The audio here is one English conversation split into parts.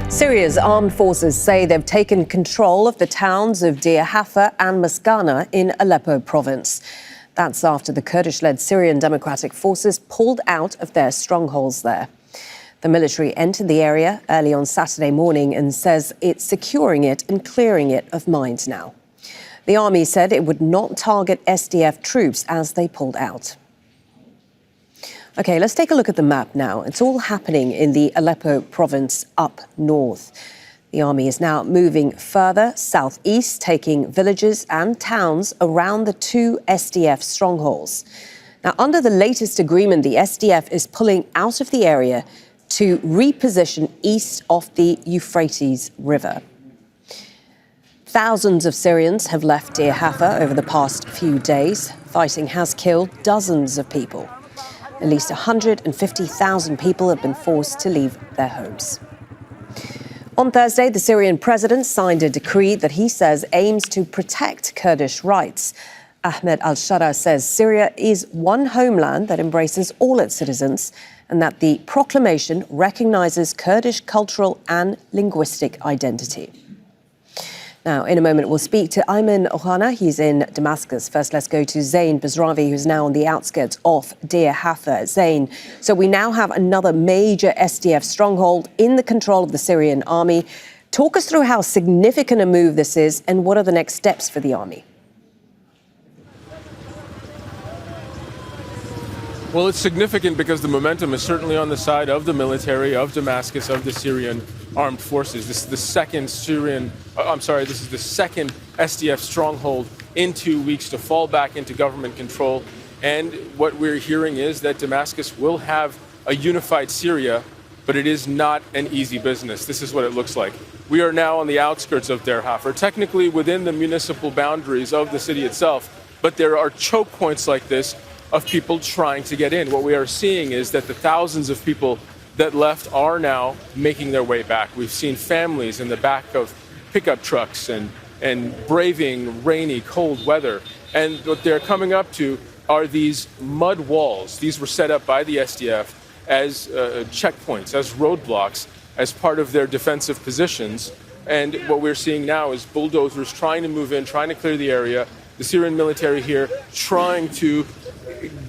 Syria's armed forces say they've taken control of the towns of Deir Hafer and Maskana in Aleppo province. That's after the Kurdish-led Syrian Democratic Forces pulled out of their strongholds there. The military entered the area early on Saturday morning and says it's securing it and clearing it of mines now. The army said it would not target SDF troops as they pulled out. OK, let's take a look at the map now. It's all happening in the Aleppo province up north. The army is now moving further southeast, taking villages and towns around the two SDF strongholds. Now, under the latest agreement, the SDF is pulling out of the area to reposition east of the Euphrates River. Thousands of Syrians have left Deir Hafer over the past few days. Fighting has killed dozens of people. At least 150,000 people have been forced to leave their homes. On Thursday, the Syrian president signed a decree that he says aims to protect Kurdish rights. Ahmed al-Shara says Syria is one homeland that embraces all its citizens and that the proclamation recognizes Kurdish cultural and linguistic identity. Now, in a moment, we'll speak to Ayman Ohana. He's in Damascus. First, let's go to Zain Bazravi, who's now on the outskirts of Deir Hafer. Zain, so we now have another major SDF stronghold in the control of the Syrian army. Talk us through how significant a move this is and what are the next steps for the army? Well, it's significant because the momentum is certainly on the side of the military, of Damascus, of the Syrian armed forces. This is the second SDF stronghold in 2 weeks to fall back into government control. And what we're hearing is that Damascus will have a unified Syria, but it is not an easy business. This is what it looks like. We are now on the outskirts of Deir Hafer, technically within the municipal boundaries of the city itself, but there are choke points like this of people trying to get in. What we are seeing is that the thousands of people that left are now making their way back. We've seen families in the back of pickup trucks and braving rainy, cold weather. And what they're coming up to are these mud walls. These were set up by the SDF as checkpoints, as roadblocks, as part of their defensive positions. And what we're seeing now is bulldozers trying to move in, trying to clear the area. The Syrian military here trying to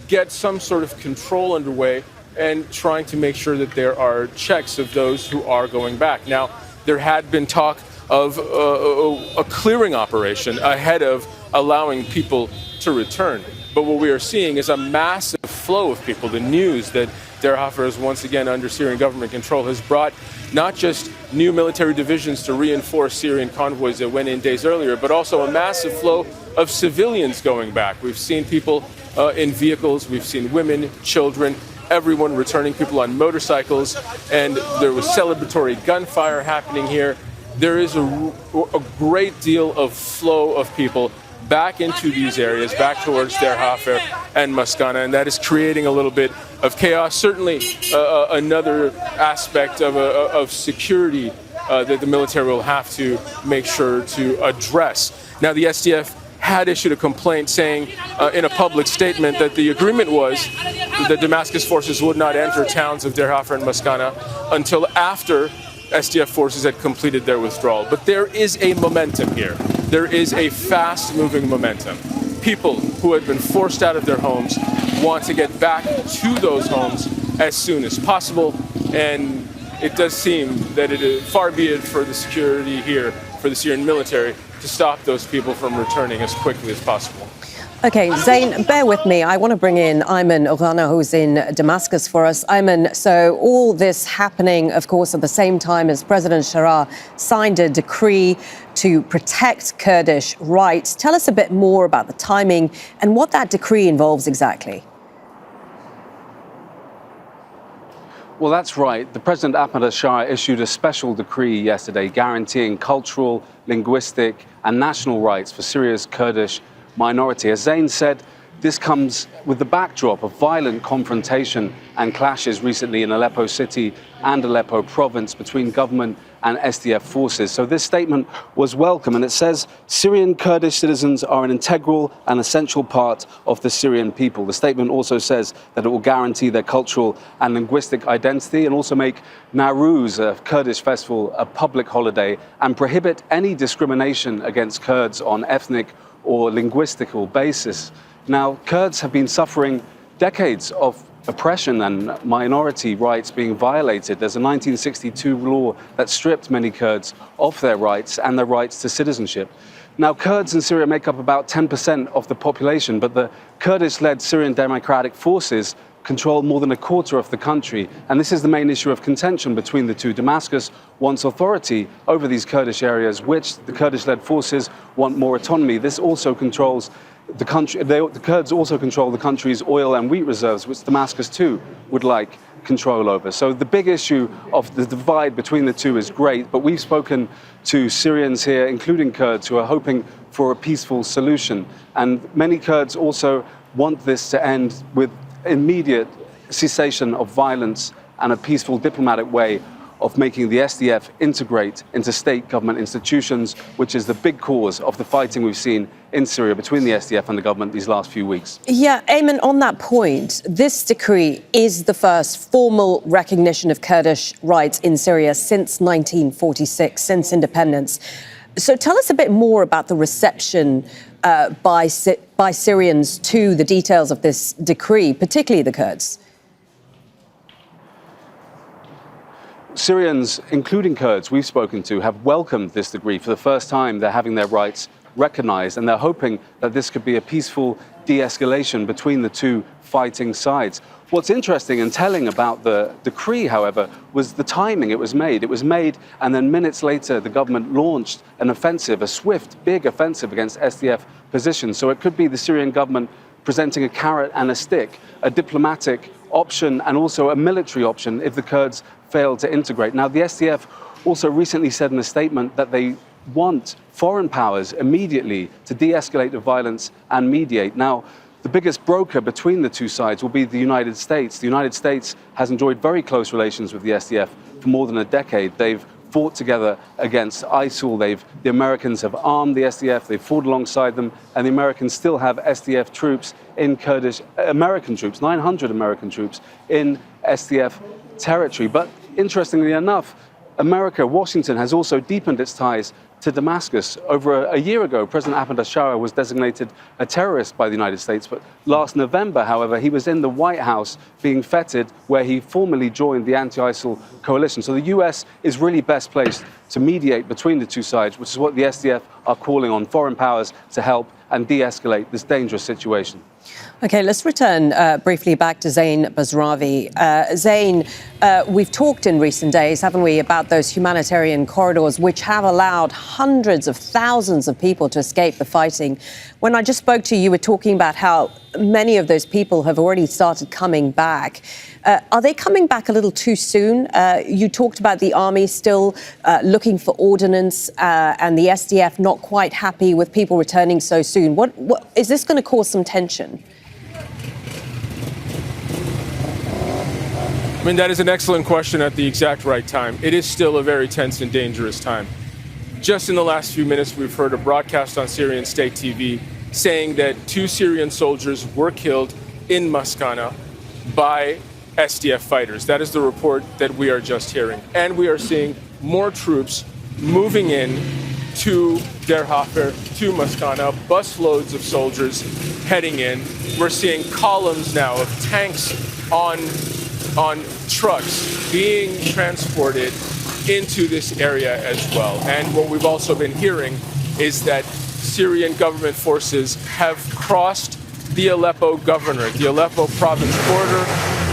get some sort of control underway and trying to make sure that there are checks of those who are going back. Now, there had been talk of a clearing operation ahead of allowing people to return. But what we are seeing is a massive flow of people. The news that Deir Hafer is once again under Syrian government control has brought not just new military divisions to reinforce Syrian convoys that went in days earlier, but also a massive flow of civilians going back. We've seen people in vehicles, we've seen women, children, everyone returning, people on motorcycles, and there was celebratory gunfire happening here. There is a great deal of flow of people back into these areas, back towards Deir Hafer and Maskana, and that is creating a little bit of chaos. Certainly another aspect of security that the military will have to make sure to address. Now, the SDF had issued a complaint saying in a public statement that the agreement was that Damascus forces would not enter towns of Deir Hafer and Maskana until after SDF forces had completed their withdrawal. But there is a momentum here. There is a fast-moving momentum. People who had been forced out of their homes want to get back to those homes as soon as possible. And it does seem that it is far be it for the security here, for the Syrian military, to stop those people from returning as quickly as possible. OK, Zain, bear with me. I want to bring in Ayman Ohana, who's in Damascus for us. Ayman, so all this happening, of course, at the same time as President Shara signed a decree to protect Kurdish rights. Tell us a bit more about the timing and what that decree involves exactly. Well, that's right. The President Ahmed al-Shara issued a special decree yesterday guaranteeing cultural, linguistic and national rights for Syria's Kurdish minority. As Zain said, This comes with the backdrop of violent confrontation and clashes recently in Aleppo city and Aleppo province between government and SDF forces. So this statement was welcome, and it says Syrian Kurdish citizens are an integral and essential part of the Syrian people. The statement also says that it will guarantee their cultural and linguistic identity and also make Nowruz, a Kurdish festival, a public holiday and prohibit any discrimination against Kurds on ethnic or linguistical basis. Now, Kurds have been suffering decades of oppression and minority rights being violated. There's a 1962 law that stripped many Kurds of their rights and their rights to citizenship. Now, Kurds in Syria make up about 10% of the population, but the Kurdish-led Syrian Democratic Forces control more than a quarter of the country. And this is the main issue of contention between the two. Damascus wants authority over these Kurdish areas, which the Kurdish-led forces want more autonomy. This also controls the country. The Kurds also control the country's oil and wheat reserves, which Damascus too would like control over. So the big issue of the divide between the two is great, but we've spoken to Syrians here, including Kurds, who are hoping for a peaceful solution. And many Kurds also want this to end with immediate cessation of violence and a peaceful diplomatic way of making the SDF integrate into state government institutions, which is the big cause of the fighting we've seen in Syria between the SDF and the government these last few weeks. Yeah, Ayman, on that point, this decree is the first formal recognition of Kurdish rights in Syria since 1946, since independence. So tell us a bit more about the reception by Syrians to the details of this decree, particularly the Kurds. Syrians, including Kurds we've spoken to, have welcomed this decree. For the first time, they're having their rights recognized, and they're hoping that this could be a peaceful de-escalation between the two fighting sides. What's interesting and telling about the decree, however, was the timing it was made. It was made, and then minutes later, the government launched an offensive, a swift, big offensive against SDF positions. So it could be the Syrian government presenting a carrot and a stick, a diplomatic option and also a military option if the Kurds fail to integrate. Now, the SDF also recently said in a statement that they want foreign powers immediately to de-escalate the violence and mediate. Now, the biggest broker between the two sides will be the United States. The United States has enjoyed very close relations with the SDF for more than a decade. They've fought together against ISIL. The Americans have armed the SDF. They've fought alongside them, and the Americans still have SDF troops in American troops, 900 American troops in SDF territory. But interestingly enough, Washington has also deepened its ties to Damascus. Over a year ago, President Ahmed al-Shara was designated a terrorist by the United States. But last November, however, he was in the White House being feted, where he formally joined the anti-ISIL coalition. So the US is really best placed to mediate between the two sides, which is what the SDF are calling on foreign powers to help and de-escalate this dangerous situation. OK, let's return briefly back to Zain Bazravi. Zain, we've talked in recent days, haven't we, about those humanitarian corridors which have allowed hundreds of thousands of people to escape the fighting. When I just spoke to you, you were talking about how many of those people have already started coming back. Are they coming back a little too soon? You talked about the army still looking for ordnance and the SDF not quite happy with people returning so soon. What is this going to cause some tension? I mean, that is an excellent question at the exact right time. It is still a very tense and dangerous time. Just in the last few minutes, we've heard a broadcast on Syrian state TV saying that 2 Syrian soldiers were killed in Maskana by SDF fighters. That is the report that we are just hearing. And we are seeing more troops moving in to Deir Hafer, to Maskana, busloads of soldiers heading in. We're seeing columns now of tanks on trucks being transported into this area as well. And what we've also been hearing is that Syrian government forces have crossed the Aleppo governorate, the Aleppo province border,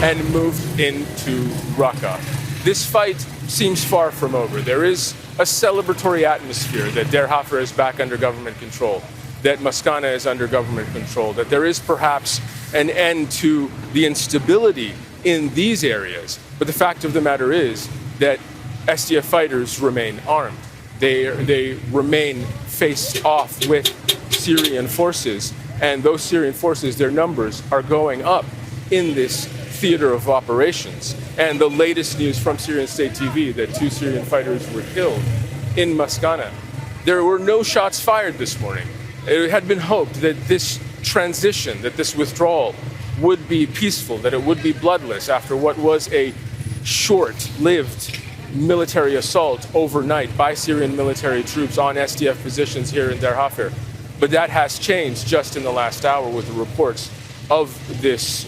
and moved into Raqqa. This fight seems far from over. There is a celebratory atmosphere that Deir Hafer is back under government control, that Maskana is under government control, that there is perhaps an end to the instability in these areas. But the fact of the matter is that SDF fighters remain armed. They remain faced off with Syrian forces. And those Syrian forces, their numbers are going up in this theater of operations. And the latest news from Syrian State TV that 2 Syrian fighters were killed in Maskana. There were no shots fired this morning. It had been hoped that this transition, that this withdrawal would be peaceful, that it would be bloodless after what was a short-lived military assault overnight by Syrian military troops on SDF positions here in Deir Hafer. But that has changed just in the last hour with the reports of this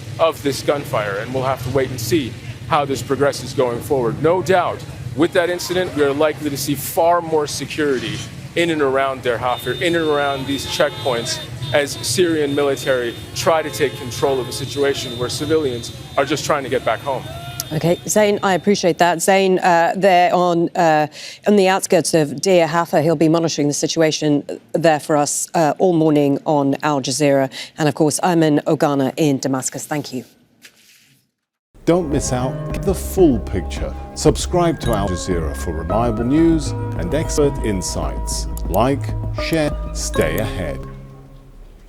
gunfire, and we'll have to wait and see how this progresses going forward. No doubt, with that incident, we are likely to see far more security in and around Deir Hafer, in and around these checkpoints, as Syrian military try to take control of a situation where civilians are just trying to get back home. Okay, Zain, I appreciate that. Zain, there on the outskirts of Deir Hafer, he'll be monitoring the situation there for us all morning on Al Jazeera. And of course, Ayman Ogana in Damascus. Thank you. Don't miss out. Get the full picture. Subscribe to Al Jazeera for reliable news and expert insights. Like, share, stay ahead.